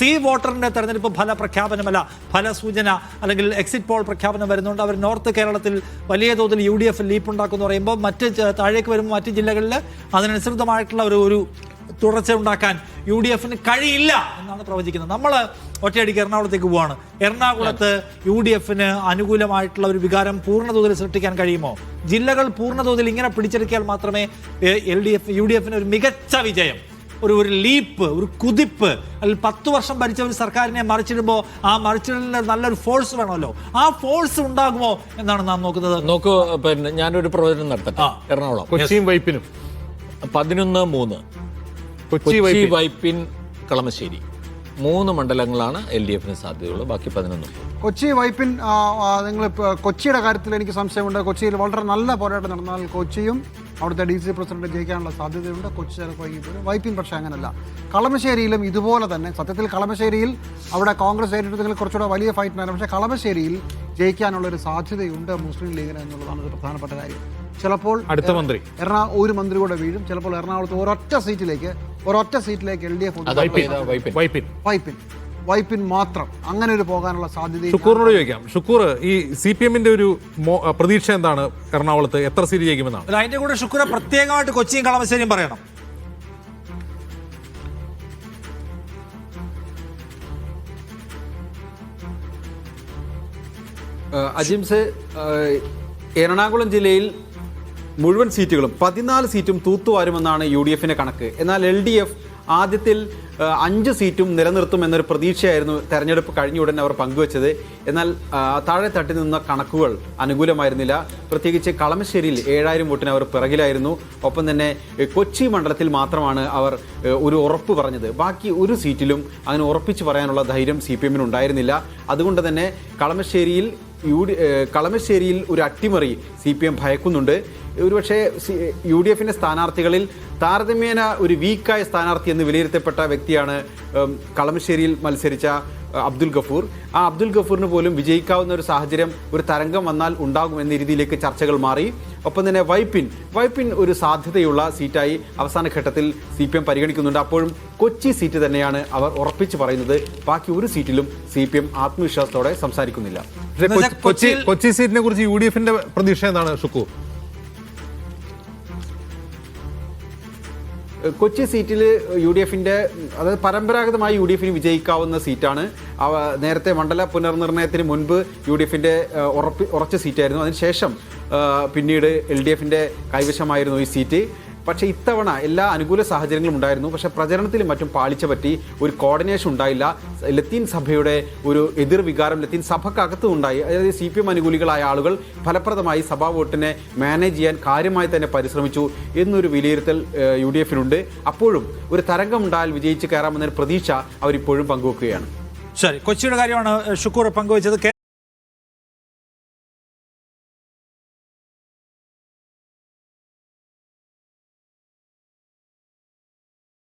C വോട്ടറിൻ്റെ തെരഞ്ഞെടുപ്പ് ഫല പ്രഖ്യാപനമല്ല, ഫലസൂചന അല്ലെങ്കിൽ എക്സിറ്റ് പോൾ പ്രഖ്യാപനം വരുന്നുണ്ട്. അവർ നോർത്ത് കേരളത്തിൽ വലിയ തോതിൽ UDF ലീപ്പുണ്ടാക്കുമെന്ന് പറയുമ്പോൾ മറ്റ് താഴേക്ക് വരുമ്പോൾ മറ്റ് ജില്ലകളിൽ അതിനനുസൃതമായിട്ടുള്ള ഒരു തുടർച്ച ഉണ്ടാക്കാൻ UDFന് കഴിയില്ല എന്നാണ് പ്രവചിക്കുന്നത്. നമ്മൾ ഒറ്റയടിക്ക് എറണാകുളത്തേക്ക് പോവാണ്. എറണാകുളത്ത് UDFന് അനുകൂലമായിട്ടുള്ള ഒരു വികാരം പൂർണ്ണതോതിൽ സൃഷ്ടിക്കാൻ കഴിയുമോ? ജില്ലകൾ പൂർണ്ണതോതിൽ ഇങ്ങനെ പിടിച്ചെടുക്കിയാൽ മാത്രമേ UDFന് ഒരു മികച്ച വിജയം, ഒരു ലീപ്പ്, ഒരു കുതിപ്പ്, അല്ലെങ്കിൽ 10 വർഷം ഭരിച്ച ഒരു സർക്കാരിനെ മറിച്ചിടുമ്പോൾ ആ മറിച്ചിടലിന് നല്ലൊരു ഫോഴ്സ് വേണമല്ലോ. ആ ഫോഴ്സ് ഉണ്ടാകുമോ എന്നാണ് നാം നോക്കുന്നത്. നോക്കൂ, പിന്നെ ഞാനൊരു പ്രവചനം നടത്തട്ടെ. എറണാകുളം കൊച്ചിയും വൈപ്പിനും 11-3, കൊച്ചി വൈപ്പിൻ കളമശ്ശേരി 3 മണ്ഡലങ്ങളാണ് LDFന് സാധ്യതയുള്ളത്. ബാക്കി 11. കൊച്ചി വൈപ്പിൻ, നിങ്ങൾ കൊച്ചിയുടെ കാര്യത്തിൽ എനിക്ക് സംശയമുണ്ട്. കൊച്ചിയിൽ വളരെ നല്ല പോരാട്ടം നടന്നാൽ കൊച്ചിയും അവിടുത്തെ DC പ്രസിഡന്റ് ജയിക്കാനുള്ള സാധ്യതയുണ്ട്. കൊച്ചി ചിലപ്പോൾ വൈപ്പിൻ പക്ഷേ അങ്ങനല്ല. കളമശ്ശേരിയിലും ഇതുപോലെ തന്നെ. സത്യത്തിൽ കളമശ്ശേരിയിൽ അവിടെ കോൺഗ്രസ് ഏറ്റെടുത്തെങ്കിൽ കുറച്ചുകൂടെ വലിയ ഫൈറ്റിനാണ്. പക്ഷേ കളമശ്ശേരിയിൽ ജയിക്കാനുള്ളൊരു സാധ്യതയുണ്ട് മുസ്ലിം ലീഗിന് എന്നുള്ളതാണ് ഒരു പ്രധാനപ്പെട്ട കാര്യം. ചിലപ്പോൾ അടുത്ത മന്ത്രി ഒരു മന്ത്രി കൂടെ വീഴും. ചിലപ്പോൾ എറണാകുളത്ത് ഒരൊറ്റ സീറ്റിലേക്ക് LDF വൈപ്പിൻ മാത്രം അങ്ങനെ ഒരു പോകാനുള്ള സാധ്യത. ഷുക്കൂറിനോട് ചോദിക്കാം. ഷുക്കൂർ, ഈ CPM-ന്റെ ഒരു പ്രതീക്ഷ എന്താണ്? എറണാകുളത്ത് എത്ര സീറ്റ് ജയിക്കുമെന്നാണ്? അതിന്റെ കൂടെ ഷുക്കൂർ പ്രത്യേകമായിട്ട് കൊച്ചിയും കളമശ്ശേരിയും പറയണം. അജിംസ്, എറണാകുളം ജില്ലയിൽ മുഴുവൻ സീറ്റുകളും 14 സീറ്റും തൂത്തുവാരുമെന്നാണ് UDFന്റെ കണക്ക്. എന്നാൽ LDF ആദ്യത്തിൽ 5 സീറ്റും നിലനിർത്തുമെന്നൊരു പ്രതീക്ഷയായിരുന്നു തെരഞ്ഞെടുപ്പ് കഴിഞ്ഞ ഉടൻ അവർ പങ്കുവച്ചത്. എന്നാൽ താഴെ തട്ടി നിന്ന കണക്കുകൾ അനുകൂലമായിരുന്നില്ല. പ്രത്യേകിച്ച് കളമശ്ശേരിയിൽ 7000 വോട്ടിന് അവർ പിറകിലായിരുന്നു. ഒപ്പം തന്നെ കൊച്ചി മണ്ഡലത്തിൽ മാത്രമാണ് അവർ ഒരു ഉറപ്പ് പറഞ്ഞത്. ബാക്കി ഒരു സീറ്റിലും അങ്ങനെ ഉറപ്പിച്ച് പറയാനുള്ള ധൈര്യം CPM-ന് ഉണ്ടായിരുന്നില്ല. അതുകൊണ്ട് തന്നെ കളമശ്ശേരിയിൽ ഒരു അട്ടിമറി CPM ഭയക്കുന്നുണ്ട്. ഒരുപക്ഷെ UDFന്റെ സ്ഥാനാർത്ഥികളിൽ താരതമ്യേന ഒരു വീക്കായ സ്ഥാനാർത്ഥി എന്ന് വിലയിരുത്തപ്പെട്ട വ്യക്തിയാണ് കളമശ്ശേരിയിൽ മത്സരിച്ച അബ്ദുൽ ഗഫൂർ. ആ അബ്ദുൽ ഗഫൂറിന് പോലും വിജയിക്കാവുന്ന ഒരു സാഹചര്യം, ഒരു തരംഗം വന്നാൽ ഉണ്ടാകുമെന്ന രീതിയിലേക്ക് ചർച്ചകൾ മാറി. ഒപ്പം തന്നെ വൈപ്പിൻ ഒരു സാധ്യതയുള്ള സീറ്റായി അവസാന ഘട്ടത്തിൽ CPM പരിഗണിക്കുന്നുണ്ട്. അപ്പോഴും കൊച്ചി സീറ്റ് തന്നെയാണ് അവർ ഉറപ്പിച്ച് പറയുന്നത്. ബാക്കി ഒരു സീറ്റിലും CPM ആത്മവിശ്വാസത്തോടെ സംസാരിക്കുന്നില്ല. കൊച്ചി സീറ്റിനെ കുറിച്ച് UDFന്റെ പ്രതീക്ഷ എന്താണ് ഷുക്കൂർ? കൊച്ചി സീറ്റിൽ UDFന്റെ, അതായത് പരമ്പരാഗതമായി UDFന് വിജയിക്കാവുന്ന സീറ്റാണ്. നേരത്തെ മണ്ഡല പുനർനിർണയത്തിന് മുൻപ് UDFന്റെ ഉറച്ച സീറ്റായിരുന്നു. അതിനുശേഷം പിന്നീട് LDFന്റെ കൈവശമായിരുന്നു ഈ സീറ്റ്. പക്ഷേ ഇത്തവണ എല്ലാ അനുകൂല സാഹചര്യങ്ങളും ഉണ്ടായിരുന്നു. പക്ഷേ പ്രചരണത്തിലും മറ്റും പാളിച്ച പറ്റി, ഒരു കോർഡിനേഷൻ ഉണ്ടായില്ല. ലത്തീൻ സഭയുടെ ഒരു എതിർവികാരം ലത്തീൻ സഭക്കകത്തും ഉണ്ടായി. അതായത് CPM അനുകൂലികളായ ആളുകൾ ഫലപ്രദമായി സഭാ വോട്ടിനെ മാനേജ് ചെയ്യാൻ കാര്യമായി തന്നെ പരിശ്രമിച്ചു എന്നൊരു വിലയിരുത്തൽ UDFനുണ്ട്. അപ്പോഴും ഒരു തരംഗമുണ്ടായാൽ വിജയിച്ച് കയറാമെന്നൊരു പ്രതീക്ഷ അവരിപ്പോഴും പങ്കുവെക്കുകയാണ്. ശരി, കൊച്ചിയുടെ കാര്യമാണ് ഷുക്കൂർ പങ്കുവച്ചത്.